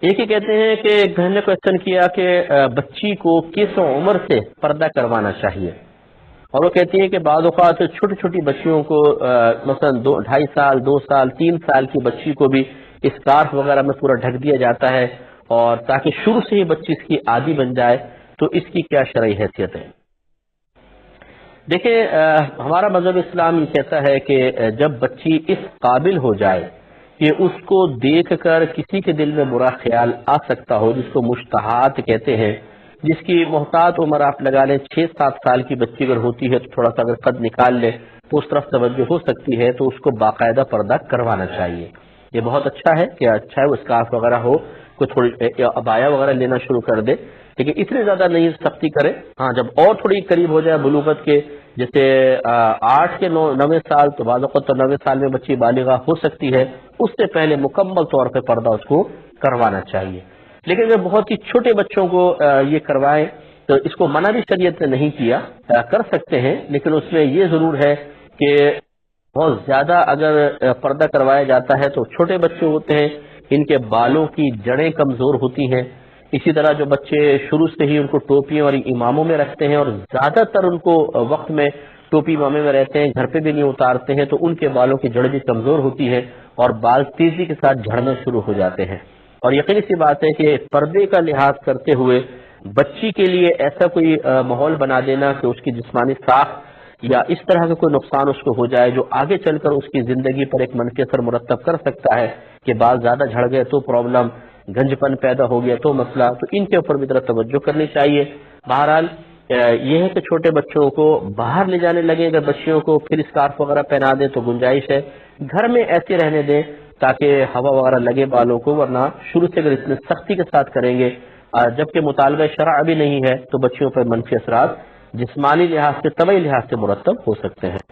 ایک ہی کہتے ہیں کہ ایک بہن نے کوشچن کیا کہ بچی کو کس عمر سے پردہ کروانا چاہیے، اور وہ کہتی ہے کہ بعض اوقات چھوٹی چھوٹی بچیوں کو مثلا 2.5 سال 2 سال 3 سال کی بچی کو بھی اسکارف وغیرہ میں پورا ڈھک دیا جاتا ہے، اور تاکہ شروع سے ہی بچی اس کی عادی بن جائے، تو اس کی کیا شرعی حیثیت ہے؟ دیکھیں، ہمارا مذہب اسلام یہ کہتا ہے کہ جب بچی اس قابل ہو جائے کہ اس کو دیکھ کر کسی کے دل میں برا خیال آ سکتا ہو، جس کو مشتہات کہتے ہیں، جس کی محتاط عمر آپ لگا لیں 6-7 سال کی بچی اگر ہوتی ہے تو تھوڑا سا اگر قد نکال لے تو اس طرف توجہ ہو سکتی ہے، تو اس کو باقاعدہ پردہ کروانا چاہیے۔ یہ بہت اچھا ہے کہ اچھا ہے وہ اسکارف وغیرہ ہو، کوئی تھوڑی عبایا وغیرہ لینا شروع کر دے، لیکن اتنی زیادہ نہیں سختی کرے۔ ہاں، جب اور تھوڑی قریب ہو جائے بلوغت کے، جیسے 8 کے 9 سال، تو بعض اوقات تو 9 سال میں بچی بالغہ ہو سکتی ہے، اس سے پہلے مکمل طور پہ پردہ اس کو کروانا چاہیے۔ لیکن اگر بہت ہی چھوٹے بچوں کو یہ کروائیں تو اس کو منع بھی شریعت نے نہیں کیا، کر سکتے ہیں، لیکن اس میں یہ ضرور ہے کہ بہت زیادہ اگر پردہ کروایا جاتا ہے تو چھوٹے بچے ہوتے ہیں، ان کے بالوں کی جڑیں کمزور ہوتی ہیں۔ اسی طرح جو بچے شروع سے ہی ان کو ٹوپیوں اور اماموں میں رکھتے ہیں اور زیادہ تر ان کو وقت میں ٹوپی امامے میں رہتے ہیں، گھر پہ بھی نہیں اتارتے ہیں، تو ان کے بالوں کی جڑ بھی کمزور ہوتی ہے اور بال تیزی کے ساتھ جھڑنا شروع ہو جاتے ہیں۔ اور یقینی سی بات ہے کہ پردے کا لحاظ کرتے ہوئے بچی کے لیے ایسا کوئی ماحول بنا دینا کہ اس کی جسمانی ساخت یا اس طرح کا کوئی نقصان اس کو ہو جائے جو آگے چل کر اس کی زندگی پر ایک منفی اثر مرتب کر سکتا ہے، کہ بال زیادہ جھڑ گئے تو پرابلم، گنج پن پیدا ہو گیا تو مسئلہ، تو ان کے اوپر بھی ذرا توجہ کرنی چاہیے۔ بہرحال یہ ہے کہ چھوٹے بچوں کو باہر لے جانے لگے اگر بچیوں کو پھر اسکارف وغیرہ پہنا دیں تو گنجائش ہے، گھر میں ایسے رہنے دیں تاکہ ہوا وغیرہ لگے بالوں کو، ورنہ شروع سے اگر اتنے سختی کے ساتھ کریں گے، جبکہ مطالبہ شرع بھی نہیں ہے، تو بچیوں پر منفی اثرات جسمانی لحاظ سے طبعی لحاظ سے مرتب ہو سکتے ہیں۔